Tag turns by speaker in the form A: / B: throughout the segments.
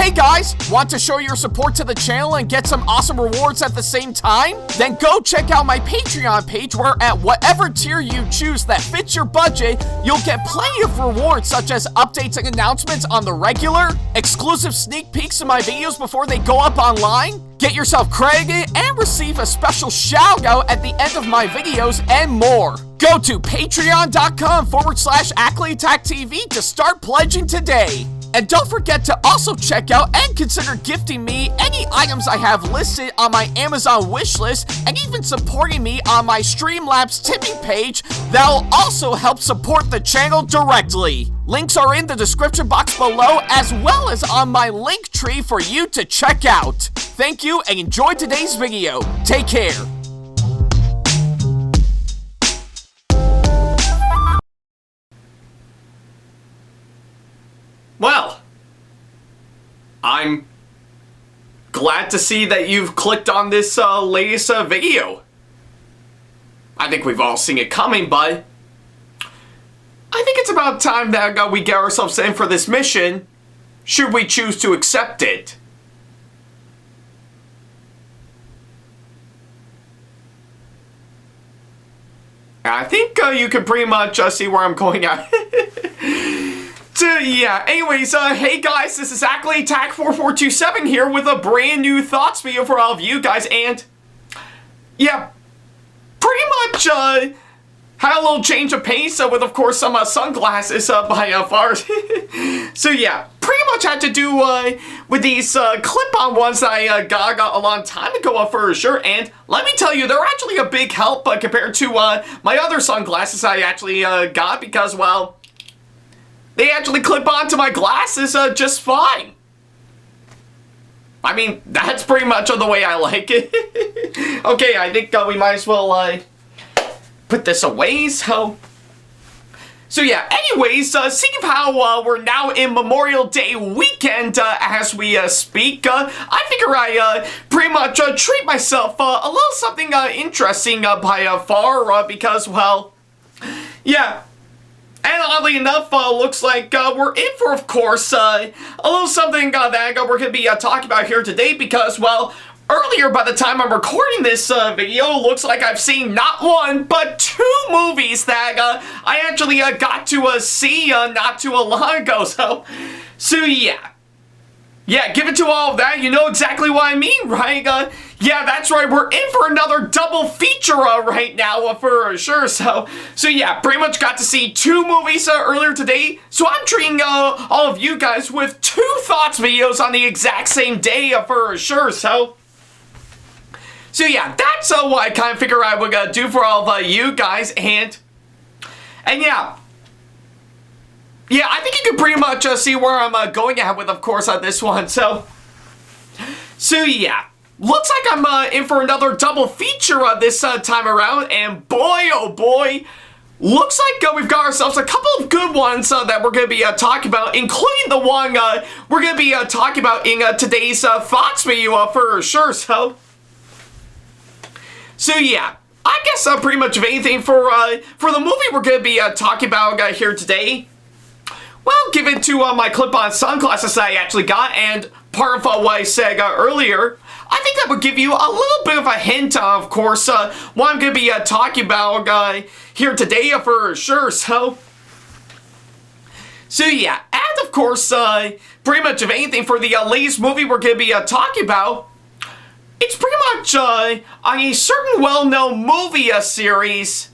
A: Hey guys, want to show your support to the channel and get some awesome rewards at the same time? Then go check out my Patreon page where at whatever tier you choose that fits your budget, you'll get plenty of rewards such as updates and announcements on the regular, exclusive sneak peeks of my videos before they go up online, get yourself credited, and receive a special shout out at the end of my videos and more. Go to patreon.com/Ackleyattack427's to start pledging today. And don't forget to also check out and consider gifting me any items I have listed on my Amazon wishlist and even supporting me on my Streamlabs tipping page that'll also help support the channel directly. Links are in the description box below as well as on my link tree for you to check out. Thank you and enjoy today's video. Take care. Well, I'm glad to see that you've clicked on this latest video. I think we've all seen it coming, but I think it's about time that we get ourselves in for this mission, should we choose to accept it. I think you can pretty much see where I'm going at. Yeah, anyways, hey guys, this is Ackleyattack4427 here with a brand new thoughts video for all of you guys, and yeah, pretty much had a little change of pace with, of course, some sunglasses by far. So yeah, pretty much had to do with these clip-on ones that I got a long time ago for sure, and let me tell you, they're actually a big help compared to my other sunglasses I actually got, because, well, they actually clip onto my glasses just fine. I mean, that's pretty much the way I like it. Okay, I think we might as well put this away, so yeah, anyways, seeing how we're now in Memorial Day weekend as we speak, I figure I pretty much treat myself a little something interesting by far, because, well, yeah. And oddly enough, looks like we're in for, of course, a little something that we're going to be talking about here today, because, well, earlier by the time I'm recording this video, looks like I've seen not one, but two movies that I actually got to see not too long ago, so yeah. Yeah, given to all of that, you know exactly what I mean, right? Yeah, that's right, we're in for another double feature right now, for sure, so yeah, pretty much got to see two movies earlier today, so I'm treating all of you guys with two thoughts videos on the exact same day, for sure, so yeah, that's what I kind of figure I would do for all of you guys, and yeah. Yeah, I think you can pretty much see where I'm going at with, of course, this one. So yeah, looks like I'm in for another double feature this time around, and boy, oh boy, looks like we've got ourselves a couple of good ones that we're going to be talking about, including the one we're going to be talking about in today's thoughts video for sure. So yeah, I guess pretty much of anything for the movie we're going to be talking about here today. Well, given to my clip-on sunglasses I actually got, and part of what I said earlier, I think that would give you a little bit of a hint, of course, what I'm going to be talking about here today for sure, so yeah, and of course, pretty much of anything for the latest movie we're going to be talking about, it's pretty much on a certain well-known movie series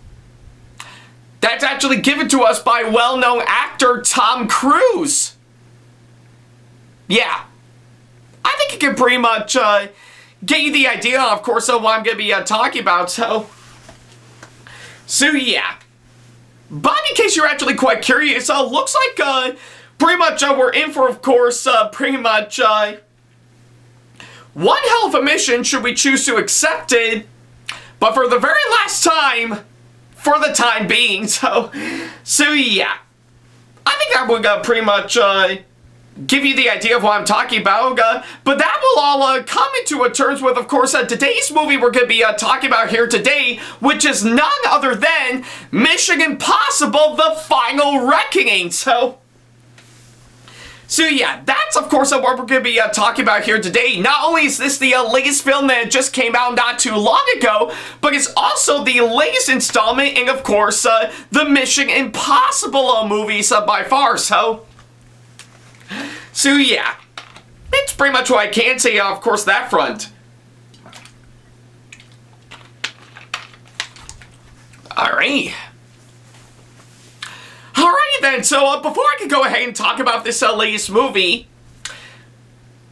A: that's actually given to us by well-known actor Tom Cruise. Yeah. I think it can pretty much get you the idea, of course, of what I'm going to be talking about, so yeah. But in case you're actually quite curious, looks like pretty much we're in for, of course, pretty much one hell of a mission should we choose to accept it, but for the very last time, for the time being, so yeah. I think that would pretty much give you the idea of what I'm talking about, but that will all come into terms with, of course, today's movie we're going to be talking about here today, which is none other than Mission Impossible: The Final Reckoning, so So yeah, that's of course what we're going to be talking about here today. Not only is this the latest film that just came out not too long ago, but it's also the latest installment in, of course, the Mission Impossible movies by far. So yeah, it's pretty much what I can say, of course, that front. Alright. Alright then, so before I can go ahead and talk about this latest movie,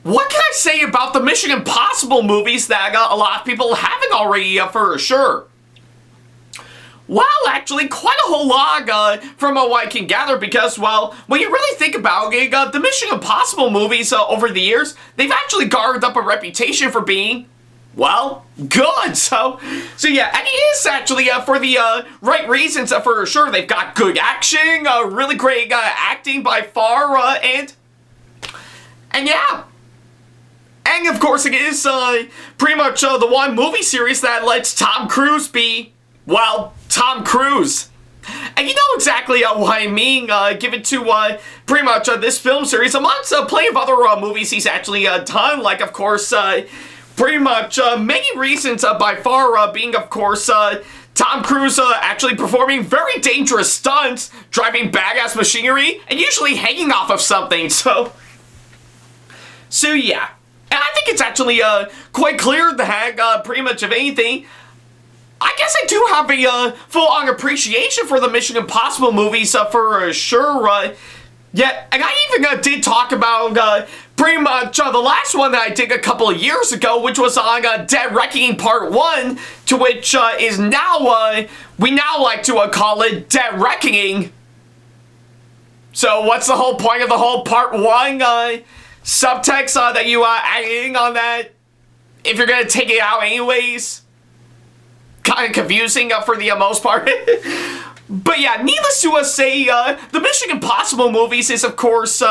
A: what can I say about the Mission Impossible movies that a lot of people haven't already for sure? Well, actually, quite a whole lot from what I can gather because, well, when you really think about it, the Mission Impossible movies over the years, they've actually garnered up a reputation for being, well, good. So yeah, and it is actually for the right reasons for sure. They've got good action, really great acting by far, and yeah. And of course it is pretty much the one movie series that lets Tom Cruise be, well, Tom Cruise. And you know exactly what I mean, given to pretty much this film series, amongst plenty of other movies he's actually done, like of course pretty much many reasons by far being, of course, Tom Cruise actually performing very dangerous stunts, driving badass machinery, and usually hanging off of something, so yeah. And I think it's actually quite clear that pretty much of anything, I guess I do have a full-on appreciation for the Mission Impossible movies for sure. Yeah, and I even did talk about pretty much the last one that I did a couple of years ago, which was on Dead Reckoning Part 1, to which is now, we now like to call it Dead Reckoning. So what's the whole point of the whole Part 1 subtext that you adding on that, if you're going to take it out anyways? Kind of confusing for the most part. But yeah, needless to say, the Mission Impossible movies is, of course,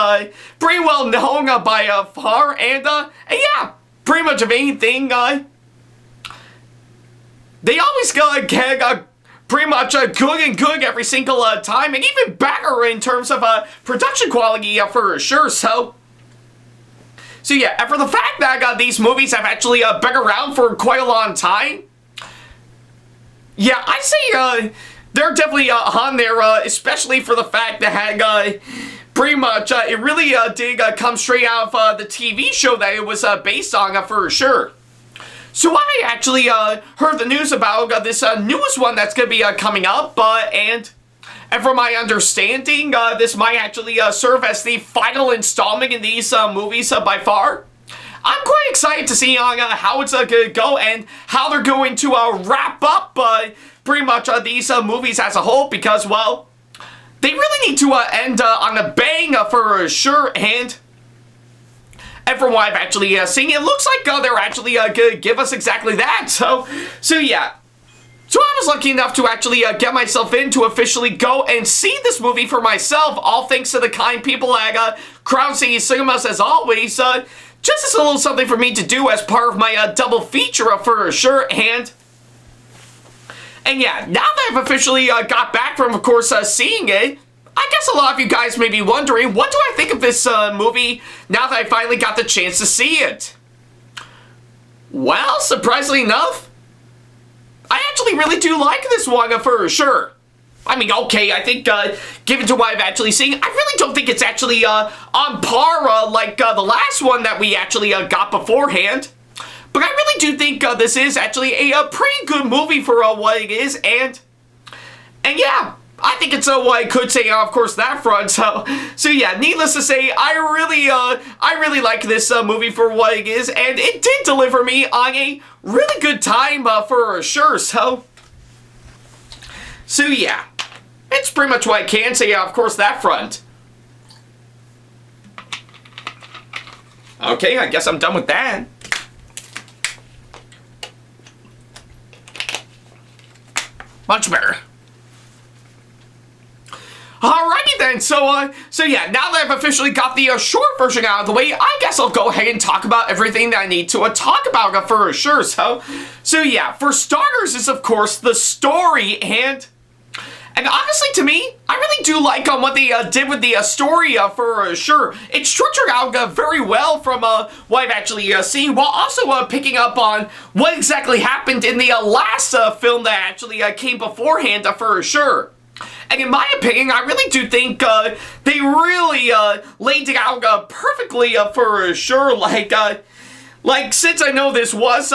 A: pretty well known by far, and yeah, pretty much of anything, they always get pretty much good and good every single time, and even better in terms of production quality for sure, so yeah, and for the fact that these movies have actually been around for quite a long time, yeah, I'd say, they're definitely on there, especially for the fact that pretty much it really did come straight out of the TV show that it was based on for sure. So I actually heard the news about this newest one that's going to be coming up, and from my understanding, this might actually serve as the final installment in these movies by far. I'm quite excited to see on how it's going to go and how they're going to wrap up pretty much these movies as a whole, because, well, they really need to end on a bang for sure, and from what I've actually seen, it looks like they're actually going to give us exactly that, so yeah. So I was lucky enough to actually get myself in to officially go and see this movie for myself, all thanks to the kind people at Crown City Cinemas as always, just as a little something for me to do as part of my double feature for sure, and yeah, now that I've officially got back from, of course, seeing it, I guess a lot of you guys may be wondering, what do I think of this movie now that I finally got the chance to see it? Well, surprisingly enough, I actually really do like this one for sure. I mean, okay, I think, given to what I've actually seen, I really don't think it's actually on par like the last one that we actually got beforehand. But I really do think this is actually a pretty good movie for what it is, and yeah, I think it's what I could say, of course, that front. So yeah, needless to say, I really like this movie for what it is, and it did deliver me on a really good time for sure. So yeah, it's pretty much what I can say, of course, that front. Okay, I guess I'm done with that. Much better. Alrighty then, so yeah, now that I've officially got the short version out of the way, I guess I'll go ahead and talk about everything that I need to talk about for sure. So yeah, for starters is, of course, the story, and And honestly, to me, I really do like what they did with the story for sure. It's structured out very well from what I've actually seen, while also picking up on what exactly happened in the last film that actually came beforehand for sure. And in my opinion, I really do think they really laid it out perfectly for sure. Like, since I know this was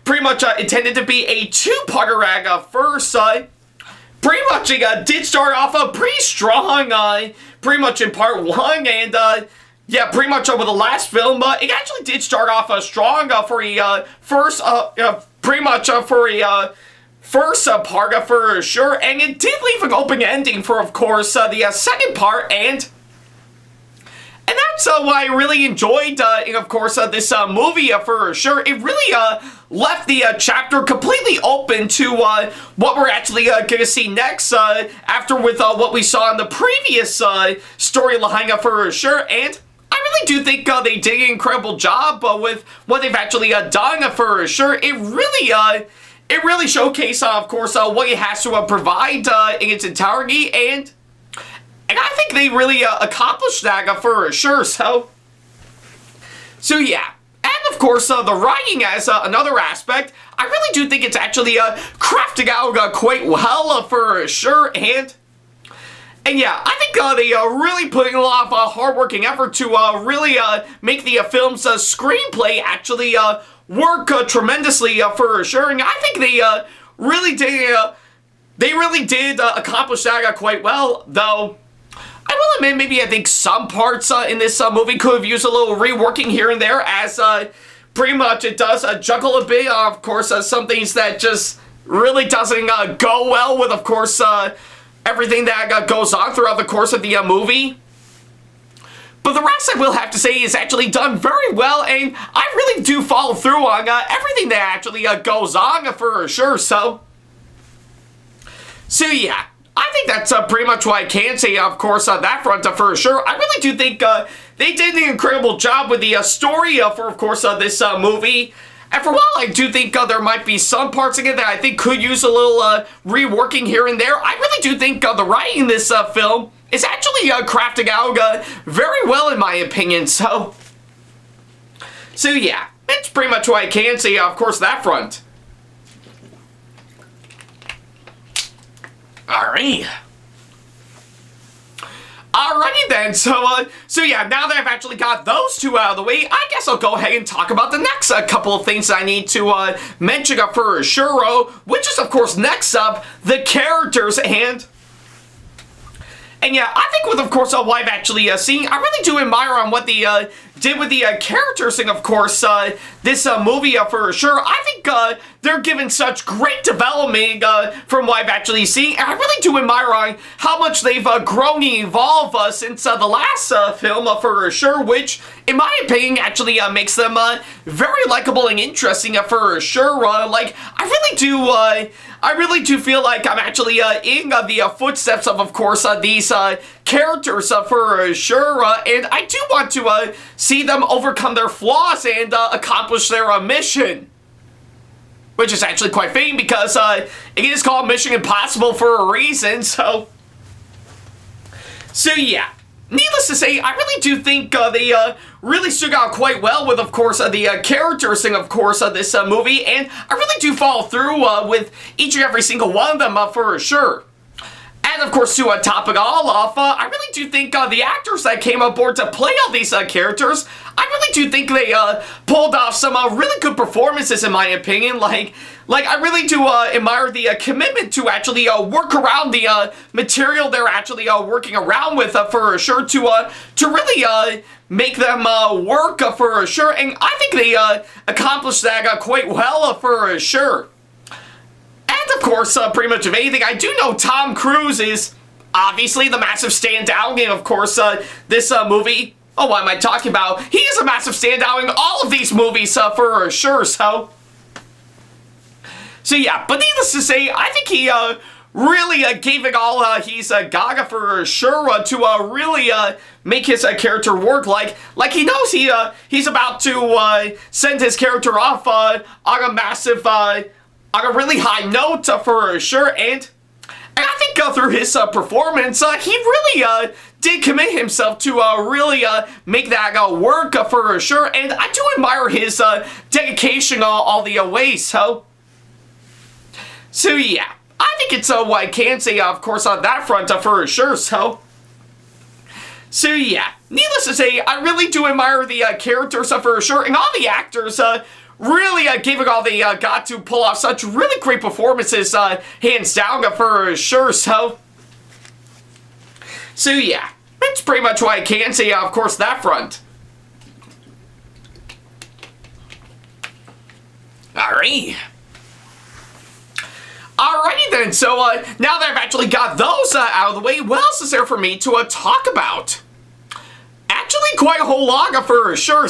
A: pretty much intended to be a two-parter at first, pretty much it did start off pretty strong, pretty much in part one, and yeah, pretty much with the last film, it actually did start off strong for a first, pretty much for a first part for sure, and it did leave an open ending for, of course, the second part, and that's what I really enjoyed, in, of course, this movie for sure. It really left the chapter completely open to what we're actually going to see next after with what we saw in the previous storyline for sure. And I really do think they did an incredible job with what they've actually done for sure. It really showcased, of course, what it has to provide in its entirety, and I think they really accomplished that for sure. So yeah. And of course, the writing as another aspect, I really do think it's actually crafted out quite well for sure. And yeah, I think they really put in a lot of hard-working effort to really make the film's screenplay actually work tremendously for sure. And I think they really did accomplish that quite well, though. I will admit, maybe I think some parts in this movie could have used a little reworking here and there, as pretty much it does juggle a bit. Of course, some things that just really doesn't go well with, of course, everything that goes on throughout the course of the movie. But the rest, I will have to say, is actually done very well, and I really do follow through on everything that actually goes on for sure. So yeah. I think that's pretty much what I can say, of course, on that front for sure. I really do think they did an incredible job with the story for, of course, this movie. And for a while, I do think there might be some parts of it that I think could use a little reworking here and there. I really do think the writing in this film is actually crafting out very well, in my opinion. So yeah, that's pretty much what I can say, of course, that front. Alrighty then, so yeah, now that I've actually got those two out of the way, I guess I'll go ahead and talk about the next couple of things I need to mention for sure, which is, of course, next up, the characters. And yeah, I think with, of course, what I've actually seen, I really do admire on what they did with the characters and, of course, this movie for sure. I think they're given such great development from what I've actually seen, and I really do admire on how much they've grown and evolved since the last film for sure, which, in my opinion, actually makes them very likable and interesting for sure. Like, I really do feel like I'm actually in the footsteps of course, these characters for sure, and I do want to see them overcome their flaws and accomplish their mission. Which is actually quite fitting, because it is called Mission Impossible for a reason, so yeah. Needless to say, I really do think they really stood out quite well with, of course, the characters in, of course, this movie, and I really do follow through with each and every single one of them for sure. And, of course, to top it all off, I really do think the actors that came aboard to play all these characters, I really do think they pulled off some really good performances, in my opinion. Like I really do admire the commitment to actually work around the material they're actually working around with for sure, to really make them work for sure. And I think they accomplished that quite well for sure. And of course, pretty much of anything, I do know Tom Cruise is obviously the massive standout in, of course, this movie. Oh, what am I talking about? He is a massive standout in all of these movies for sure, so yeah, but needless to say, I think he really gave it all he's Gaga for sure to really make his character work. Like he knows he's about to send his character off on a massive, on a really high note for sure, and And I think through his performance, he really did commit himself to really make that work for sure. And I do admire his dedication all the way. So yeah, I think it's what I can say, of course, on that front for sure. So yeah, needless to say, I really do admire the characters for sure, and all the actors really giving all they got to pull off such really great performances, hands down for sure. So yeah, that's pretty much what I can say, of course, that front. Alrighty then, so now that I've actually got those out of the way, what else is there for me to talk about? Actually, quite a whole lot for sure,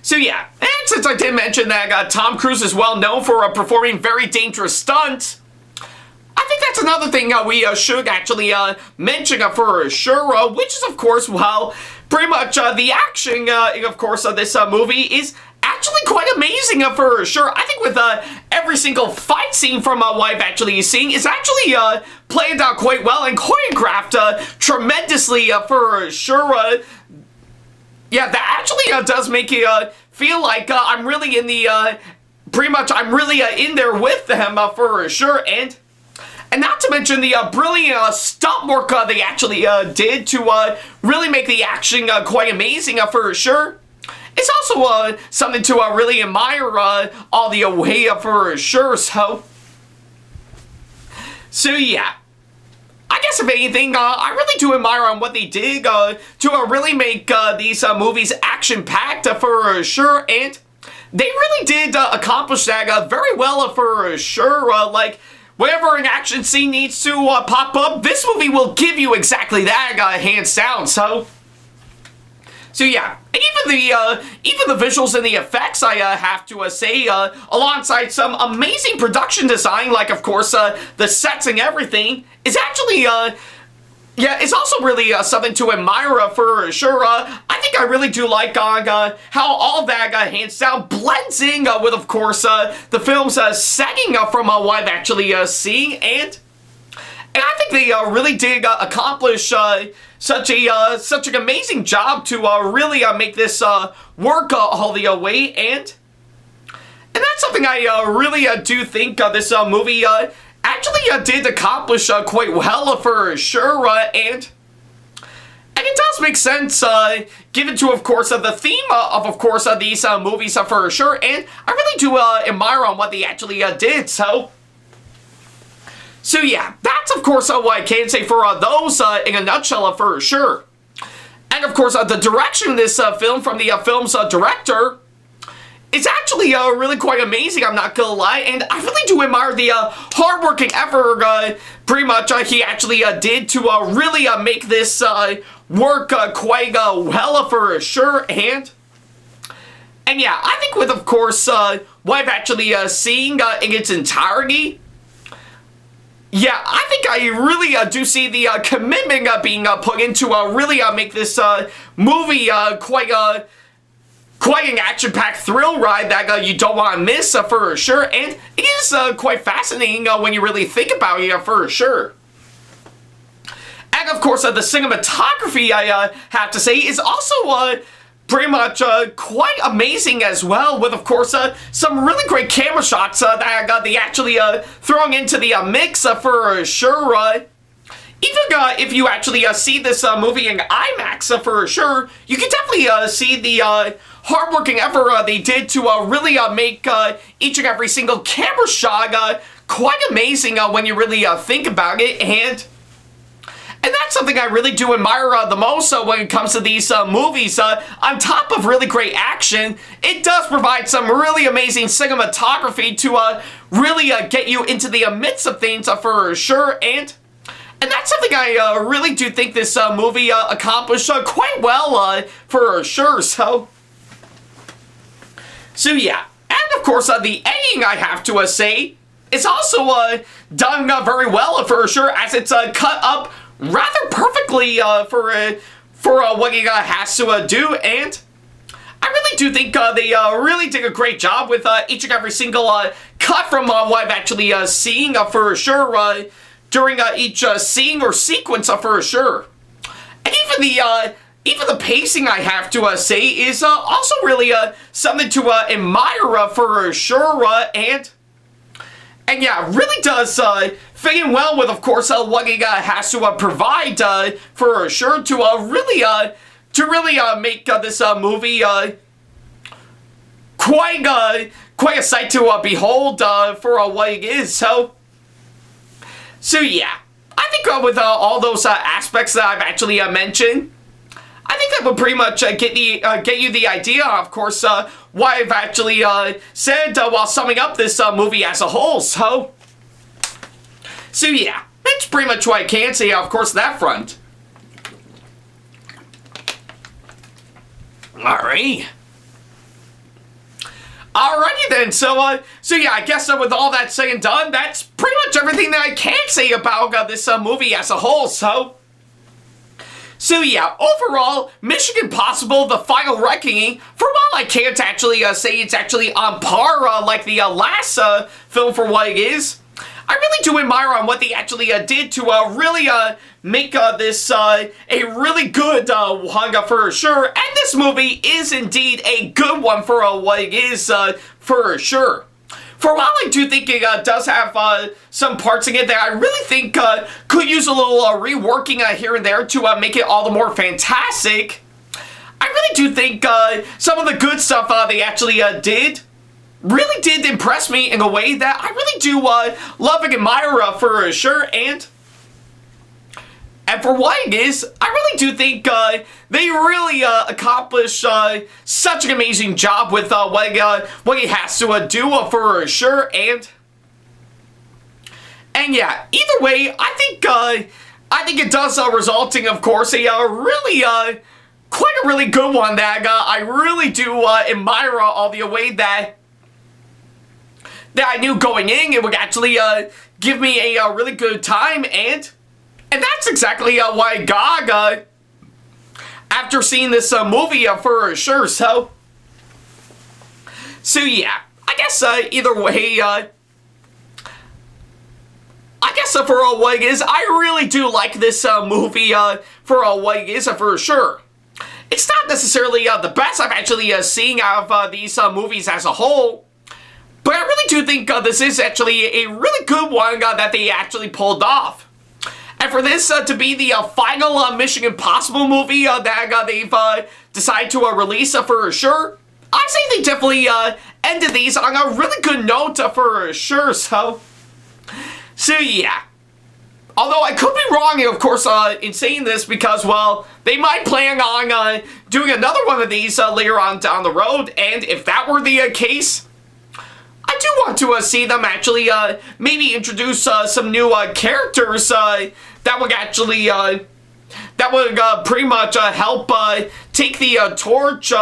A: so yeah, and since I did mention that Tom Cruise is well known for performing very dangerous stunts, I think that's another thing we should actually mention for sure, which is, of course, well, pretty much the action, of course, of this movie is actually quite amazing for sure. I think with every single fight scene from what I've actually seen is actually planned out quite well and choreographed tremendously for sure. Yeah, that actually does make you feel like I'm really in the, pretty much I'm really in there with them for sure. And not to mention the brilliant stunt work they actually did to really make the action quite amazing for sure. It's also something to really admire all the way for sure. So yeah, I guess if anything, I really do admire on what they did to really make these movies action-packed for sure, and they really did accomplish that very well for sure. Like, whenever an action scene needs to pop up, this movie will give you exactly that, hands down. So yeah, and even the visuals and the effects, I have to say, alongside some amazing production design, like, of course, the sets and everything, is actually, yeah, it's also really something to admire for sure. I think I really do like how all of that, hands down, blends in with, of course, the film's setting from what I've actually seen, and I think they really did accomplish such an amazing job to really make this work all the way, and that's something I really do think this movie actually did accomplish quite well for sure, and it does make sense given to, of course, the theme of course, these movies for sure, and I really do admire on what they actually did. So yeah, that's of course what I can say for those in a nutshell for sure. And of course, the direction of this film from the film's director is actually really quite amazing, I'm not gonna lie, and I really do admire the hard-working effort pretty much he actually did to really make this work quite well for sure, and yeah, I think with, of course, what I've actually seen in its entirety, yeah, I think I really do see the commitment being put into really make this movie quite an action-packed thrill ride that you don't want to miss for sure, and it is quite fascinating when you really think about it for sure. And of course, the cinematography, I have to say, is also pretty much quite amazing as well, with, of course, some really great camera shots that they actually throwing into the mix for sure. Even if you actually see this movie in IMAX for sure, you can definitely see the hard-working effort they did to really make each and every single camera shot quite amazing when you really think about it, and that's something I really do admire the most when it comes to these movies. On top of really great action, it does provide some really amazing cinematography to really get you into the midst of things for sure, and that's something I really do think this movie accomplished quite well for sure. So yeah, and of course the editing, I have to say, is also done very well for sure, as it's cut up rather perfectly for what it has to do, and I really do think they really did a great job with each and every single cut from what I've actually seen for sure during each scene or sequence for sure. And even the pacing, I have to say, is also really something to admire for sure, and yeah, really does fit in well with, of course, what he has to provide for sure to really make this movie quite a sight to behold for what it is. So yeah, I think with all those aspects that I've actually mentioned, I think that would pretty much get you the idea, of course, what I've actually said while summing up this movie as a whole. So yeah, that's pretty much what I can say, of course, that front. Alrighty then, so yeah, I guess with all that said and done, that's pretty much everything that I can say about this movie as a whole. So yeah, overall, Mission Impossible: The Final Reckoning, for while I can't actually say it's actually on par like the last film for what it is, I really do admire on what they actually did to really make this a really good one for sure. And this movie is indeed a good one for what it is for sure. For while I do think it does have some parts in it that I really think could use a little reworking here and there to make it all the more fantastic, I really do think some of the good stuff they actually did really did impress me in a way that I really do love and admire for sure. And for what it is, I really do think they really accomplished such an amazing job with what it has to do for sure. And yeah, either way, I think it does resulting, of course, a really quite a really good one that I really do admire all the way that I knew going in it would actually give me a really good time. And that's exactly what I got after seeing this movie for sure. So yeah, I guess either way, I guess for what it is, I really do like this movie for what it is for sure. It's not necessarily the best I've actually seen out of these movies as a whole, but I really do think this is actually a really good one that they actually pulled off. And for this to be the final Mission Impossible movie that they've decided to release for sure, I say they definitely ended these on a really good note for sure. So yeah. Although I could be wrong, of course, in saying this because, well, they might plan on doing another one of these later on down the road. And if that were the case, I do want to see them actually maybe introduce some new characters that would actually pretty much help take the torch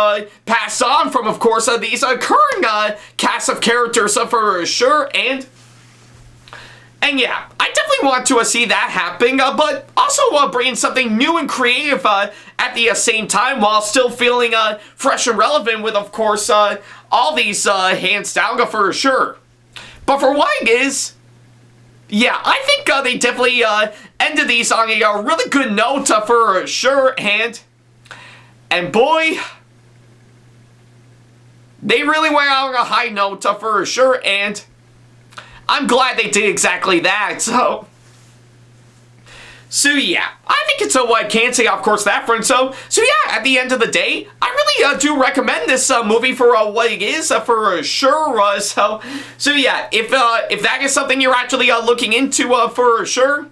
A: passed on from, of course, these current cast of characters for sure. And yeah, I definitely want to see that happen, but also bringing something new and creative at the same time while still feeling fresh and relevant with, of course, all these hands down for sure. But for what it is, yeah, I think they definitely ended these on a really good note for sure. And boy, they really went out on a high note for sure. And I'm glad they did exactly that. So yeah, I think it's what I can say, of course, that front. So yeah, at the end of the day, I really do recommend this movie for what it is for sure. So yeah, if that is something you're actually looking into for sure,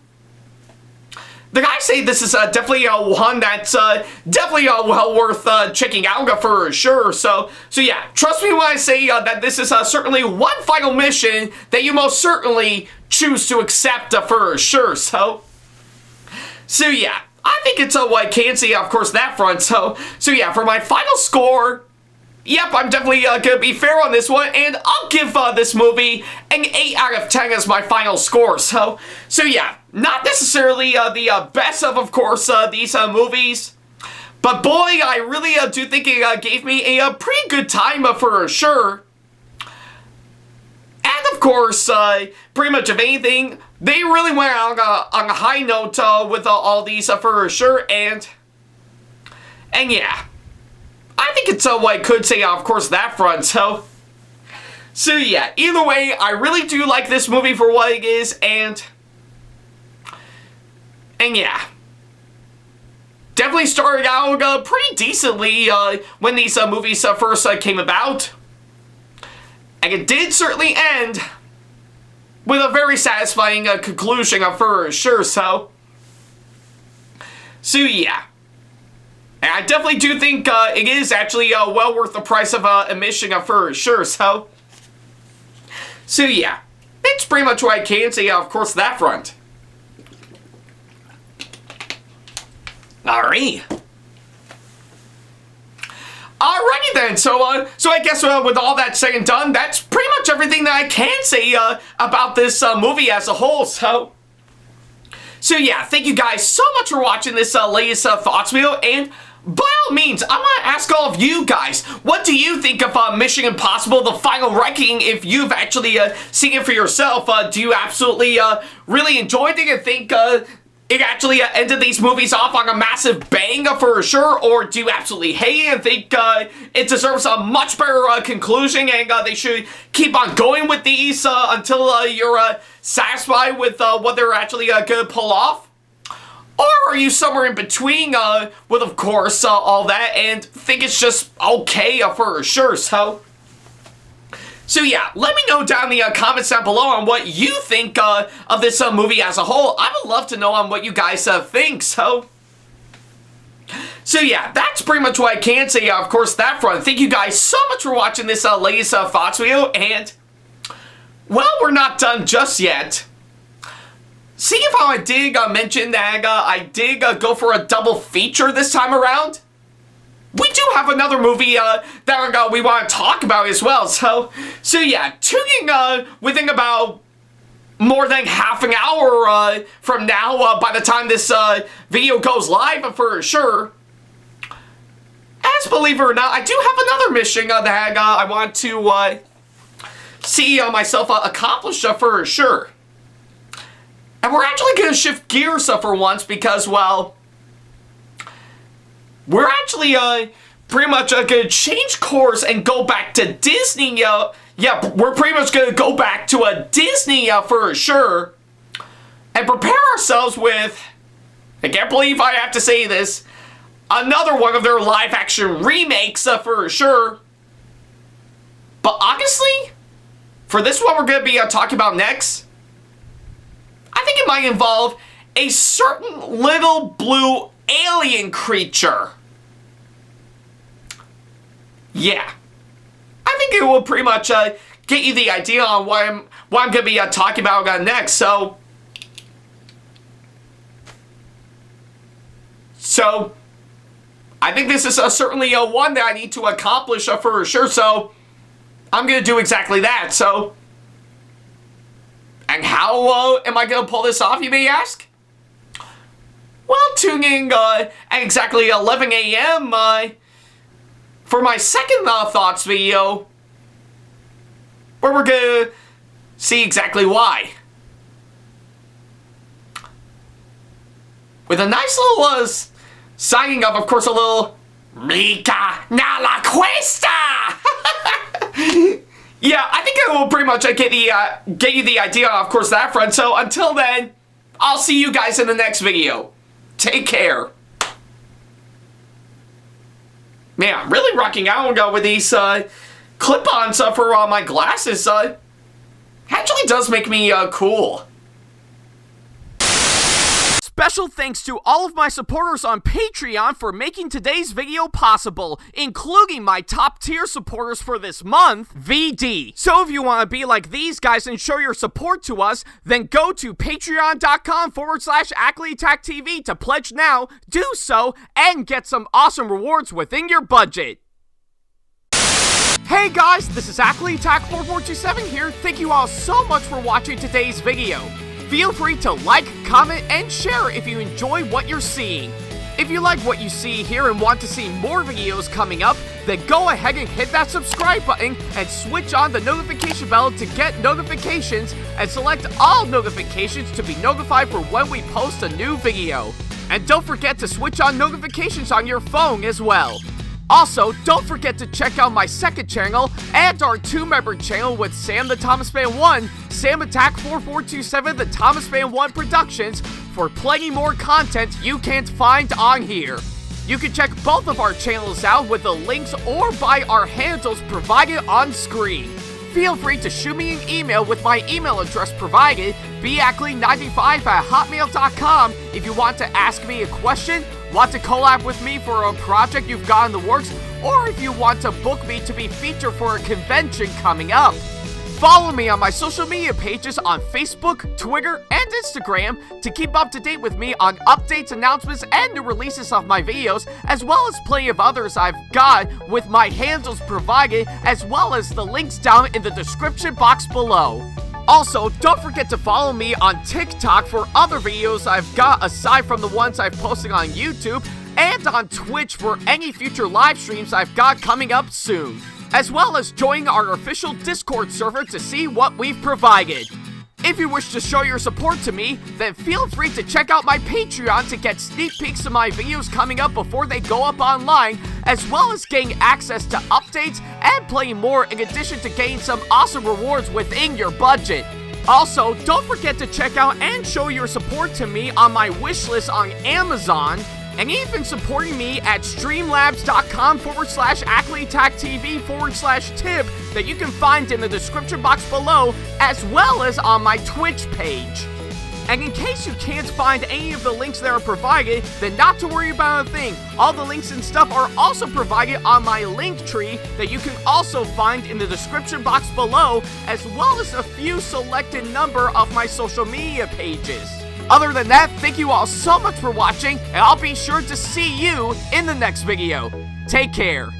A: the guys say this is definitely one that's definitely well worth checking out for sure. So yeah, trust me when I say that this is certainly one final mission that you most certainly choose to accept for sure. So yeah, I think it's what I can say, of course, that front. So yeah, for my final score, yep, I'm definitely gonna be fair on this one, and I'll give this movie an 8 out of 10 as my final score. So yeah, not necessarily the best of course, these movies, but boy, I really do think it gave me a pretty good time for sure. And of course, pretty much if anything, they really went on a high note with all these for sure, and yeah, I think it's what I could say, of course, that front, so yeah, either way, I really do like this movie for what it is, and yeah. Definitely started out pretty decently when these movies first came about. And it did certainly end with a very satisfying conclusion for sure, so yeah. And I definitely do think it is actually well worth the price of admission for sure, so yeah. It's pretty much what I can say, of course, that front. Alrighty. Alrighty then, so I guess with all that said and done, that's pretty much everything that I can say about this movie as a whole, so yeah, thank you guys so much for watching this latest thoughts video, and by all means, I want to ask all of you guys, what do you think of Mission Impossible, The Final Reckoning, if you've actually seen it for yourself? Do you absolutely really enjoyed it and think it actually ended these movies off on a massive bang for sure, or do you absolutely hate it and think it deserves a much better conclusion and they should keep on going with these until you're satisfied with what they're actually going to pull off? Or are you somewhere in between with, of course, all that and think it's just okay for sure, so yeah, let me know down in the comments down below on what you think of this movie as a whole. I would love to know on what you guys think, so yeah, that's pretty much what I can say, of course, that front. Thank you guys so much for watching this latest thoughts video, and, well, we're not done just yet. Seeing how I did mention that I did go for a double feature this time around, we do have another movie that we want to talk about as well, so yeah, tune in within about more than half an hour from now, by the time this video goes live for sure. As believe it or not, I do have another mission that I want to see myself accomplish for sure. And we're actually going to shift gears for once because, well, we're actually pretty much going to change course and go back to Disney. Yeah, we're pretty much going to go back to a Disney for sure and prepare ourselves with, I can't believe I have to say this, another one of their live-action remakes for sure. But honestly, for this one we're going to be talking about next, I think it might involve a certain little blue alien creature. Yeah. I think it will pretty much get you the idea on what I'm going to be talking about next, so I think this is certainly one that I need to accomplish for sure, so I'm going to do exactly that, so and how am I going to pull this off, you may ask? Well, tune in at exactly 11 a.m. For my second thoughts video, where we're going to see exactly why. With a nice little signing of course, a little Mica na la cuesta! Yeah, I think it will pretty much get you the idea, of course, that front. So until then, I'll see you guys in the next video. Take care. Man, I'm really rocking out with these clip-ons for my glasses. Actually does make me cool. Special thanks to all of my supporters on Patreon for making today's video possible, including my top tier supporters for this month, VD. So if you want to be like these guys and show your support to us, then go to patreon.com/Ackleyattack427 to pledge now, do so, and get some awesome rewards within your budget. Hey guys, this is Ackleyattack4427 here. Thank you all so much for watching today's video. Feel free to like, comment, and share if you enjoy what you're seeing. If you like what you see here and want to see more videos coming up, then go ahead and hit that subscribe button and switch on the notification bell to get notifications, and select all notifications to be notified for when we post a new video. And don't forget to switch on notifications on your phone as well. Also, don't forget to check out my second channel and our 2-member channel with Sam the Thomas Fan 1, SamAttack4427TheThomasFan1 Productions, for plenty more content you can't find on here. You can check both of our channels out with the links or by our handles provided on screen. Feel free to shoot me an email with my email address provided, Ackleyattack4427's@hotmail.com, if you want to ask me a question, want to collab with me for a project you've got in the works, or if you want to book me to be featured for a convention coming up. Follow me on my social media pages on Facebook, Twitter, and Instagram to keep up to date with me on updates, announcements, and new releases of my videos, as well as plenty of others I've got with my handles provided, as well as the links down in the description box below. Also, don't forget to follow me on TikTok for other videos I've got aside from the ones I've posted on YouTube, and on Twitch for any future live streams I've got coming up soon, as well as join our official Discord server to see what we've provided. If you wish to show your support to me, then feel free to check out my Patreon to get sneak peeks of my videos coming up before they go up online, as well as getting access to updates and playing more, in addition to getting some awesome rewards within your budget. Also, don't forget to check out and show your support to me on my wishlist on Amazon, and even supporting me at streamlabs.com/AckleyattackTV/tip that you can find in the description box below, as well as on my Twitch page. And in case you can't find any of the links that are provided, then not to worry about a thing. All the links and stuff are also provided on my link tree that you can also find in the description box below, as well as a few selected number of my social media pages. Other than that, thank you all so much for watching, and I'll be sure to see you in the next video. Take care.